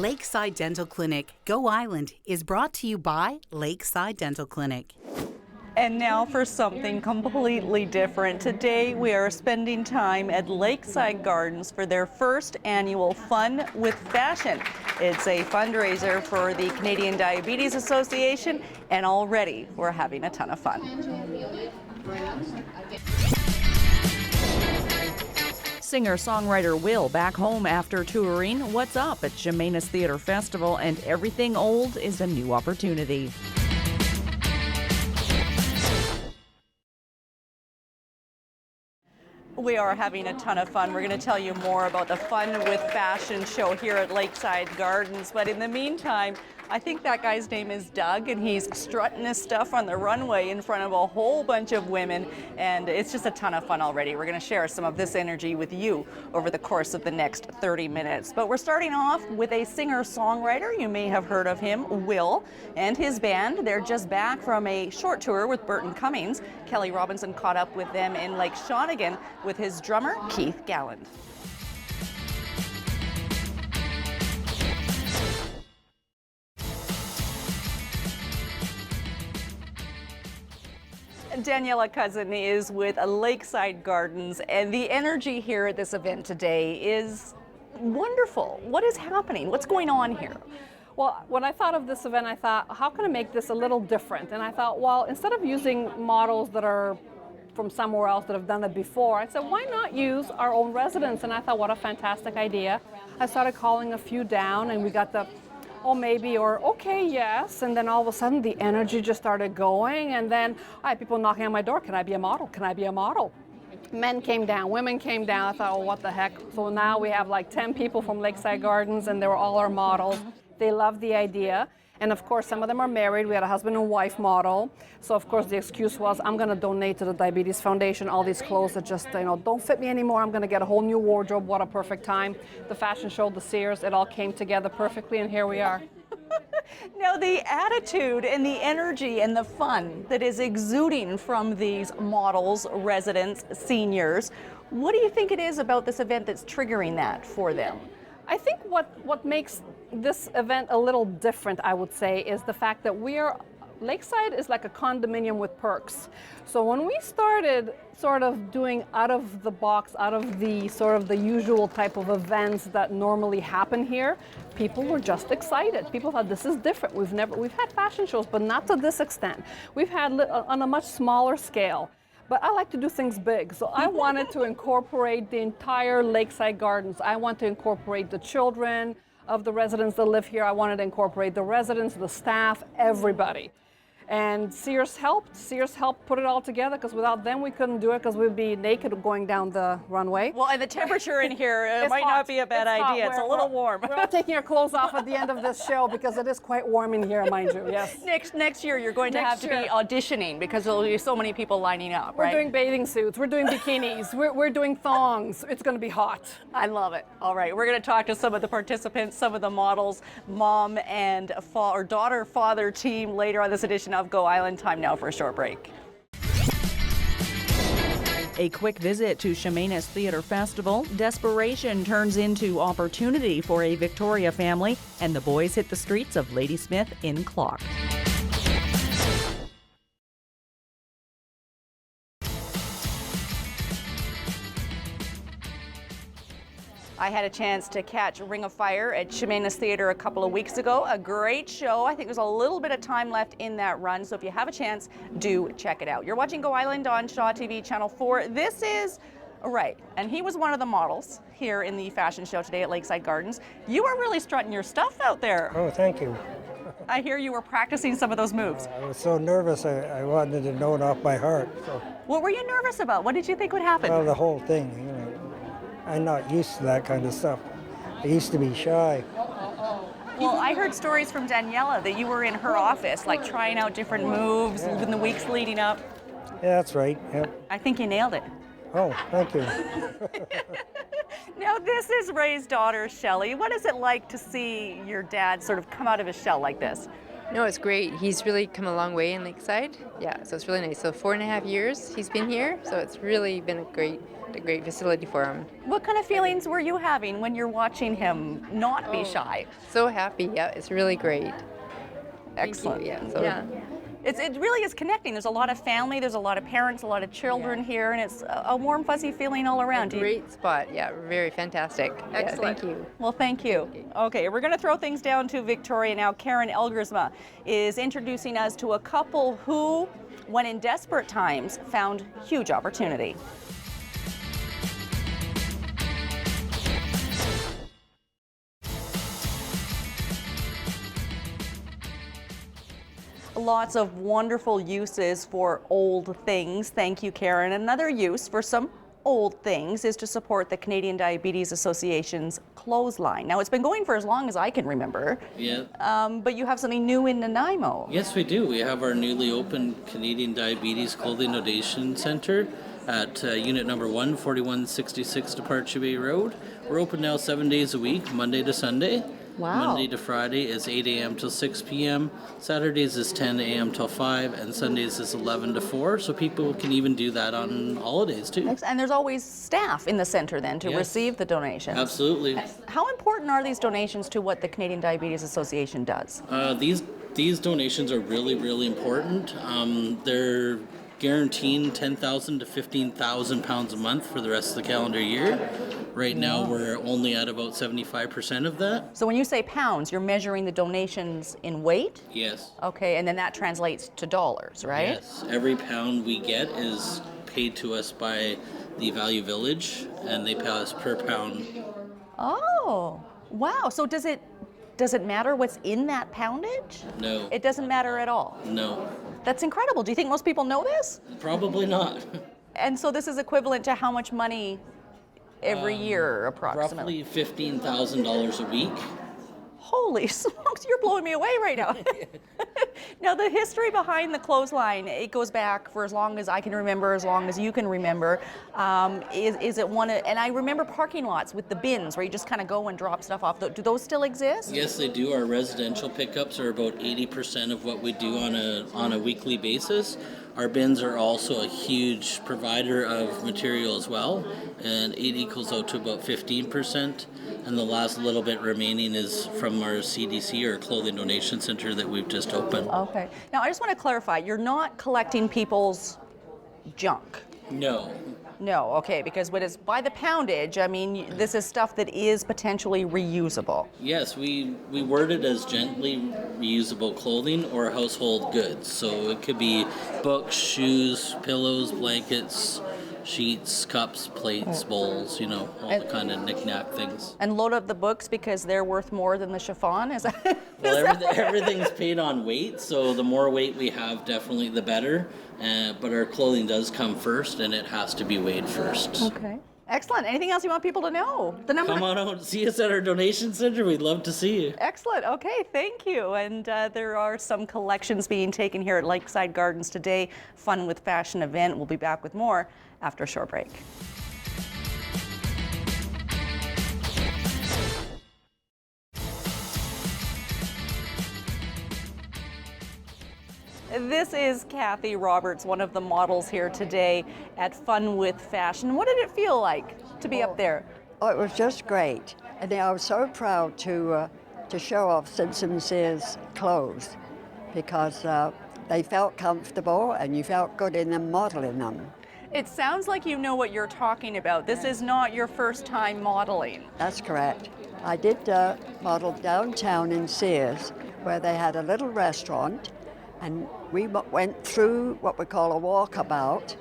Lakeside Dental Clinic, Go Island is brought to you by Lakeside Dental Clinic. And now for something completely different. Today we are spending time at Lakeside Gardens for their first annual Fun with Fashion. It's a fundraiser for the Canadian Diabetes Association, and already we're having a ton of fun. Singer-songwriter Will back home after touring. What's up at Chemainus Theatre Festival, and everything old is a new opportunity. We are having a ton of fun. We're going to tell you more about the Fun with Fashion show here at Lakeside Gardens. But in the meantime, I think that guy's name is Doug, and he's strutting his stuff on the runway in front of a whole bunch of women. And it's just a ton of fun already. We're going to share some of this energy with you over the course of the next 30 minutes. But we're starting off with a singer-songwriter. You may have heard of him, Will, and his band. They're just back from a short tour with Burton Cummings. Kelly Robinson caught up with them in Lake Shawnigan with his drummer, Keith Galland. Daniela Cousin is with Lakeside Gardens, and the energy here at this event today is wonderful. What is happening? What's going on here? Well, when I thought of this event, I thought, how can I make this a little different? And I thought, well, instead of using models that are from somewhere else that have done it before, I said, why not use our own residents? And I thought, what a fantastic idea. I started calling a few down, and we got the oh, maybe, or okay, yes. And then all of a sudden the energy just started going. And then I had people knocking on my door. Can I be a model? Can I be a model? Men came down, women came down. I thought, oh, what the heck? So now we have like 10 people from Lakeside Gardens, and they were all our models. They loved the idea. And of course, some of them are married. We had a husband and wife model. So of course, the excuse was, I'm going to donate to the Diabetes Foundation all these clothes that just, don't fit me anymore. I'm going to get a whole new wardrobe. What a perfect time. The fashion show, the Sears, it all came together perfectly, and here we are. Now, the attitude and the energy and the fun that is exuding from these models, residents, seniors, what do you think it is about this event that's triggering that for them? I think what makes this event a little different, I would say, is the fact that Lakeside is like a condominium with perks. So when we started sort of doing out of the box, out of the sort of the usual type of events that normally happen here, people were just excited. People thought, this is different. We've had fashion shows, but not to this extent. We've had on a much smaller scale. But I like to do things big, so I wanted to incorporate the entire Lakeside Gardens. I want to incorporate the children of the residents that live here. I wanted to incorporate the residents, the staff, everybody. And Sears helped put it all together, because without them we couldn't do it, because we'd be naked going down the runway. Well, and the temperature in here might not be a bad idea. It's a little warm. We're all taking our clothes off at the end of this show, because it is quite warm in here, mind you, yes. Next year you're going to have to be auditioning, because there'll be so many people lining up, right? We're doing bathing suits, we're doing bikinis, we're doing thongs. It's going to be hot. I love it. All right, we're going to talk to some of the participants, some of the models, mom and daughter-father team later on this edition of Go Island. Time now for a short break. A quick visit to Chemainus Theatre Festival. Desperation turns into opportunity for a Victoria family, and the boys hit the streets of Ladysmith in Clock. I had a chance to catch Ring of Fire at Chemainus Theatre a couple of weeks ago. A great show. I think there's a little bit of time left in that run, so if you have a chance, do check it out. You're watching Go Island on Shaw TV Channel 4. This is right, and he was one of the models here in the fashion show today at Lakeside Gardens. You are really strutting your stuff out there. Oh, thank you. I hear you were practicing some of those moves. I was so nervous, I wanted to know it off by heart. So. What were you nervous about? What did you think would happen? Well, the whole thing, I'm not used to that kind of stuff. I used to be shy. Well, I heard stories from Daniela that you were in her office, like trying out different moves in the weeks leading up. Yeah, that's right. Yep. I think you nailed it. Oh, thank you. Now, this is Ray's daughter, Shelley. What is it like to see your dad sort of come out of his shell like this? No, it's great. He's really come a long way in Lakeside. Yeah, so it's really nice. So 4.5 years he's been here, so it's really been a great facility for him. What kind of feelings were you having when you're watching him not be shy? So happy. Yeah, it's really great. Excellent. Thank you. Yeah. So Yeah. It really is connecting. There's a lot of family, there's a lot of parents, a lot of children here, and it's a warm, fuzzy feeling all around. Great spot. Yeah, very fantastic. Yeah, Excellent. thank you. Well, thank you. Okay, we're going to throw things down to Victoria now. Karen Elgersma is introducing us to a couple who, when in desperate times, found huge opportunity. Lots of wonderful uses for old things. Thank you, Karen. Another use for some old things is to support the Canadian Diabetes Association's clothesline. Now, it's been going for as long as I can remember. Yeah. But you have something new in Nanaimo. Yes, we do. We have our newly opened Canadian Diabetes Clothing Donation Center at unit number 1, 4166 Departure Bay Road. We're open now 7 days a week, Monday to Sunday. Wow. Monday to Friday is 8 a.m. till 6 p.m. Saturdays is 10 a.m. till 5, and Sundays is 11 to 4. So people can even do that on holidays too. And there's always staff in the center then to Yes. receive the donations. Absolutely. How important are these donations to what the Canadian Diabetes Association does? These donations are really, really important. They're guaranteeing 10,000 to 15,000 pounds a month for the rest of the calendar year. Right now, we're only at about 75% of that. So when you say pounds, you're measuring the donations in weight? Yes. Okay, and then that translates to dollars, right? Yes. Every pound we get is paid to us by the Value Village, and they pay us per pound. Oh, wow. So does it matter what's in that poundage? No. It doesn't matter at all. No. That's incredible. Do you think most people know this? Probably not. And so this is equivalent to how much money every year, approximately? Roughly $15,000 a week. Holy smokes, you're blowing me away right now. Now, the history behind the clothesline, it goes back for as long as I can remember, as long as you can remember. Is it one of, and I remember parking lots with the bins where you just kind of go and drop stuff off. Do those still exist? Yes, they do. Our residential pickups are about 80% of what we do on a weekly basis. Our bins are also a huge provider of material as well, and it equals out to about 15%. And the last little bit remaining is from our CDC, or Clothing Donation Center, that we've just opened. Okay. Now, I just want to clarify, you're not collecting people's junk. No. No, okay, because when it's by the poundage, I mean, this is stuff that is potentially reusable. Yes, we word it as gently reusable clothing or household goods. So it could be books, shoes, pillows, blankets, sheets, cups, plates, bowls, all the kind of knick-knack things. And load up the books because they're worth more than the chiffon? Is that? Well, everything's paid on weight, so the more weight we have, definitely the better. But our clothing does come first, and it has to be weighed first. Okay. Excellent. Anything else you want people to know? Come on out and see us at our donation center. We'd love to see you. Excellent. Okay, thank you. And there are some collections being taken here at Lakeside Gardens today. Fun with Fashion event. We'll be back with more after a short break. This is Kathy Roberts, one of the models here today at Fun with Fashion. What did it feel like to be up there? Oh, it was just great. And I was so proud to show off Simpson Sears clothes because they felt comfortable and you felt good in them modeling them. It sounds like you know what you're talking about. This is not your first time modeling. That's correct. I did model downtown in Sears where they had a little restaurant, and we went through what we call a walkabout,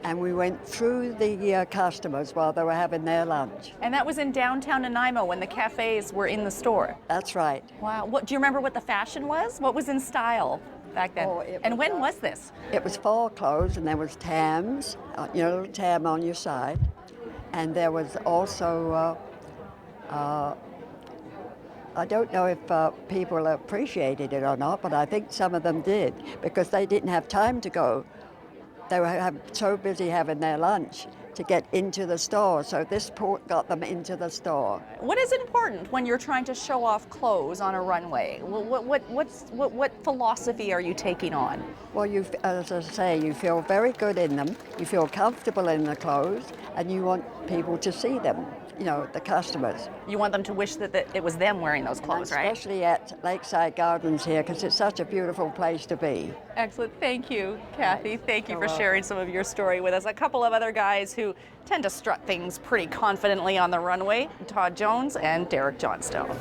and we went through the customers while they were having their lunch. And that was in downtown Nanaimo when the cafes were in the store. That's right. Wow. Do you remember what the fashion was? What was in style back then? And when was this? It was fall clothes, and there was tams, a little tam on your side. And there was also, I don't know if people appreciated it or not, but I think some of them did, because they didn't have time to go. They were so busy having their lunch to get into the store. So this port got them into the store. What is important when you're trying to show off clothes on a runway? What philosophy are you taking on? Well, as I say, you feel very good in them, you feel comfortable in the clothes, and you want people to see them, the customers. You want them to wish that it was them wearing those clothes, right? Especially at Lakeside Gardens here, because it's such a beautiful place to be. Excellent. Thank you, Kathy. Thank you for sharing some of your story with us. A couple of other guys who tend to strut things pretty confidently on the runway, Todd Jones and Derek Johnstone.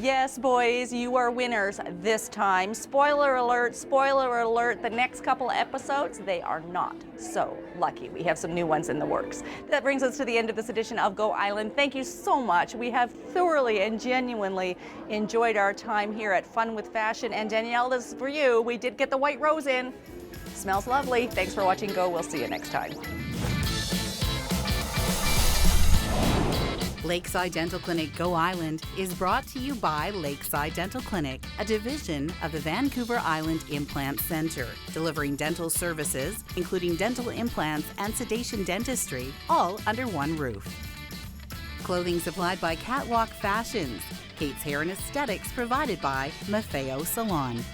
Yes, boys, you are winners this time. Spoiler alert, the next couple of episodes, they are not so lucky. We have some new ones in the works. That brings us to the end of this edition of Go Island. Thank you so much. We have thoroughly and genuinely enjoyed our time here at Fun with Fashion. And Danielle, this is for you. We did get the white rose in. Smells lovely. Thanks for watching Go. We'll see you next time. Lakeside Dental Clinic Go Island is brought to you by Lakeside Dental Clinic, a division of the Vancouver Island Implant Center, delivering dental services, including dental implants and sedation dentistry, all under one roof. Clothing supplied by Catwalk Fashions. Kate's Hair and Aesthetics provided by Maffeo Salon.